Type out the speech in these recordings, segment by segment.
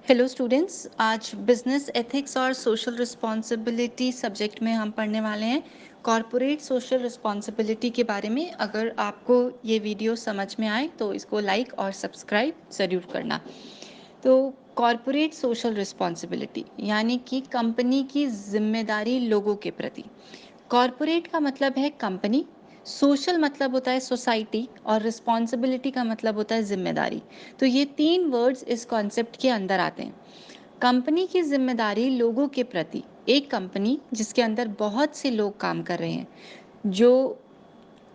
Hello students, आज business ethics और social responsibility subject में हम पढ़ने वाले हैं कॉरपोरेट सोशल रिस्पॉन्सिबिलिटी के बारे में। अगर आपको ये वीडियो समझ में आए तो इसको लाइक और सब्सक्राइब ज़रूर करना। तो कॉरपोरेट सोशल रिस्पॉन्सिबिलिटी यानी कि कंपनी की जिम्मेदारी लोगों के प्रति। कॉरपोरेट का मतलब है कंपनी, सोशल मतलब होता है सोसाइटी और रिस्पॉन्सिबिलिटी का मतलब होता है जिम्मेदारी। तो ये तीन वर्ड्स इस कॉन्सेप्ट के अंदर आते हैं। कंपनी की जिम्मेदारी लोगों के प्रति, एक कंपनी जिसके अंदर बहुत से लोग काम कर रहे हैं जो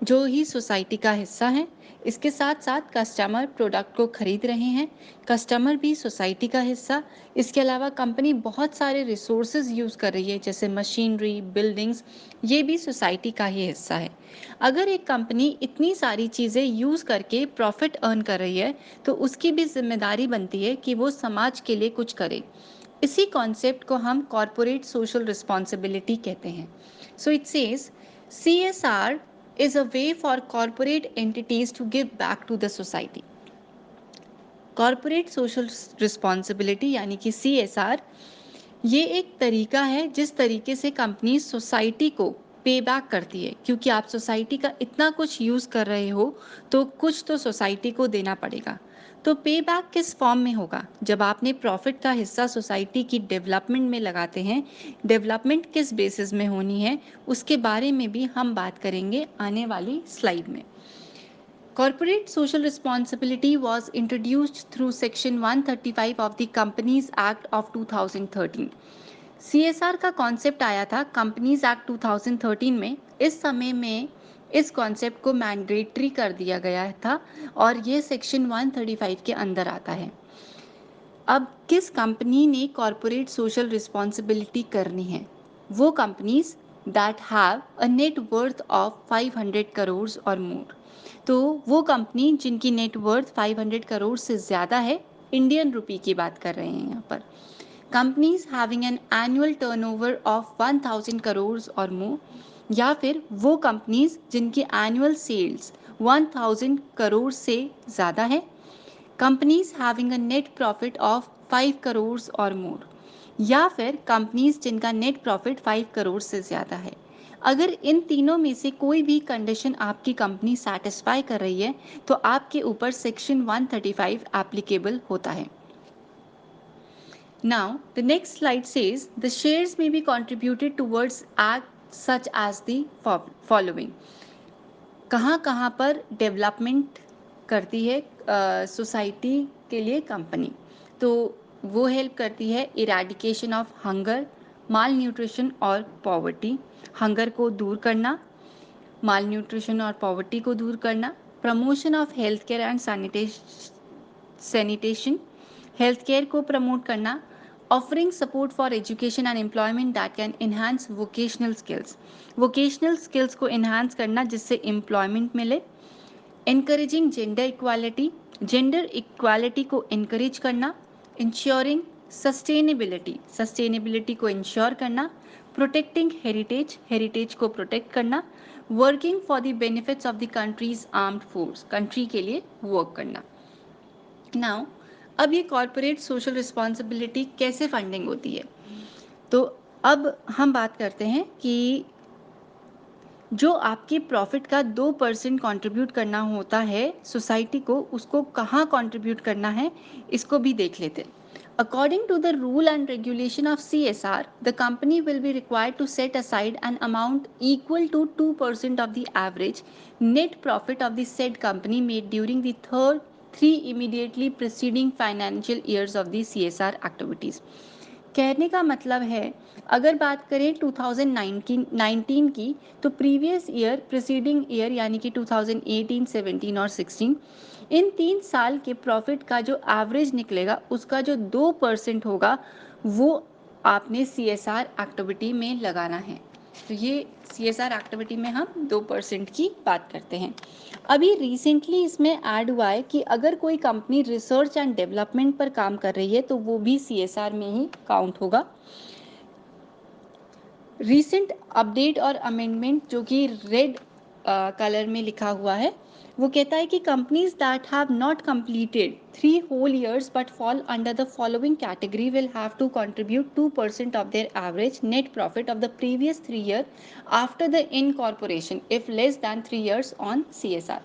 जो ही सोसाइटी का हिस्सा हैं। इसके साथ साथ कस्टमर प्रोडक्ट को खरीद रहे हैं, कस्टमर भी सोसाइटी का हिस्सा। इसके अलावा कंपनी बहुत सारे रिसोर्सेज यूज़ कर रही है जैसे मशीनरी, बिल्डिंग्स, ये भी सोसाइटी का ही हिस्सा है। अगर एक कंपनी इतनी सारी चीज़ें यूज़ करके प्रॉफिट अर्न कर रही है तो उसकी भी जिम्मेदारी बनती है कि वो समाज के लिए कुछ करे। इसी कॉन्सेप्ट को हम कॉरपोरेट सोशल रिस्पॉन्सिबिलिटी कहते हैं। So it says CSR is a way for corporate entities to give back to the society. Corporate social responsibility यानी कि CSR ये एक तरीका है जिस तरीके से कंपनी सोसाइटी को पे बैक करती है, क्योंकि आप सोसाइटी का इतना कुछ यूज़ कर रहे हो तो कुछ तो सोसाइटी को देना पड़ेगा। तो पे बैक किस फॉर्म में होगा? जब आपने प्रॉफिट का हिस्सा सोसाइटी की डेवलपमेंट में लगाते हैं। डेवलपमेंट किस बेसिस में होनी है उसके बारे में भी हम बात करेंगे आने वाली स्लाइड में। Corporate social responsibility was introduced through Section 135 of the Companies Act of 2013. CSR का कॉन्सेप्ट आया था कंपनीज एक्ट 2013 में। इस समय में इस कॉन्सेप्ट को मैंडेटरी कर दिया गया था और ये सेक्शन 135 के अंदर आता है। अब किस कंपनी ने कॉरपोरेट सोशल रिस्पॉन्सिबिलिटी करनी है? वो companies that have a net worth of 500 crore और मोर। तो वो कंपनी जिनकी नेट वर्थ 500 करोड़ से ज़्यादा है, इंडियन रुपी की बात कर रहे हैं यहाँ पर। Companies having an annual turnover of 1000 crore और मोर, या फिर वो कंपनीज जिनकी एनुअल सेल्स 1000 करोड़ से ज़्यादा है। Companies having a net profit of 5 crore और मोर, या फिर कंपनीज जिनका नेट प्रॉफिट 5 करोड़ से ज़्यादा है। अगर इन तीनों में से कोई भी कंडीशन आपकी कंपनी सेटिस्फाई कर रही है तो आपके ऊपर सेक्शन 135 एप्लीकेबल होता है। Now, the next slide says the shares may be contributed towards acts such as the following. कहाँ कहाँ पर डेवलपमेंट करती है सोसाइटी के लिए कंपनी? तो वो हेल्प करती है eradication of hunger, mall nutrition और पॉवर्टी। हंगर को दूर करना, माल न्यूट्रिशन और पॉवर्टी को दूर करना। Promotion of health care and sanitation, health care को प्रमोट करना। Offering support for education and employment that can enhance vocational skills को इन्हांस करना जिससे एम्प्लॉयमेंट मिले। encouraging जेंडर इक्वालिटी को encourage करना। ensuring सस्टेनेबिलिटी को इंश्योर करना। प्रोटेक्टिंग हेरिटेज को प्रोटेक्ट करना। Working for the benefits of the countries armed force, country के लिए वर्क करना। नाउ, अब ये कॉरपोरेट सोशल रिस्पॉन्सिबिलिटी कैसे फंडिंग होती है? तो अब हम बात करते हैं कि जो आपके प्रॉफिट का 2% कंट्रीब्यूट करना होता है सोसाइटी को, उसको कहाँ कंट्रीब्यूट करना है इसको भी देख लेते हैं। According to the rule and regulation of CSR, the company will be required to set aside an amount equal to 2% of the average net profit of the said company made during the three immediately preceding financial years of the CSR activities. कहने का मतलब है, अगर बात करें 2019 की तो previous year, preceding year यानी कि 2018, 17 और 16, इन 3 साल के प्रॉफिट का जो एवरेज निकलेगा उसका जो 2% होगा वो आपने CSR एक्टिविटी में लगाना है। तो ये CSR एक्टिविटी में हम 2% की बात करते हैं। अभी रिसेंटली इसमें ऐड हुआ है कि अगर कोई कंपनी रिसर्च एंड डेवलपमेंट पर काम कर रही है तो वो भी CSR में ही काउंट होगा। रीसेंट अपडेट और अमेंडमेंट जो कि रेड कलर में लिखा हुआ है वो कहता है कि companies that have not completed 3 whole years but fall under the following category will have to contribute 2% of their average net profit of the previous 3 year after the incorporation if less than 3 years on CSR।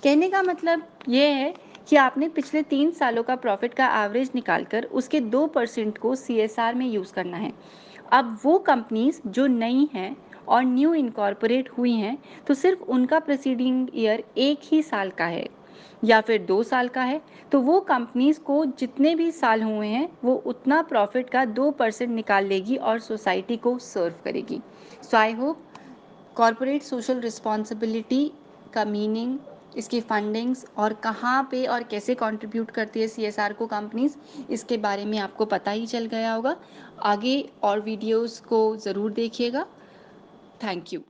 कहने का मतलब ये है कि आपने पिछले 3 सालों का प्रॉफिट का एवरेज निकालकर उसके 2% को CSR में यूज़ करना है। अब वो कंपनीज जो नई हैं और न्यू इनकॉर्पोरेट हुई हैं, तो सिर्फ उनका प्रेसीडिंग ईयर 1 ही साल का है या फिर 2 साल का है, तो वो कंपनीज को जितने भी साल हुए हैं वो उतना प्रॉफिट का 2% निकाल लेगी और सोसाइटी को सर्व करेगी। So I hope corporate social responsibility का मीनिंग, इसकी फंडिंग्स और कहाँ पे और कैसे कंट्रीब्यूट करती है CSR को कंपनीज, इसके बारे में आपको पता ही चल गया होगा। आगे और वीडियोस को ज़रूर देखिएगा। Thank you.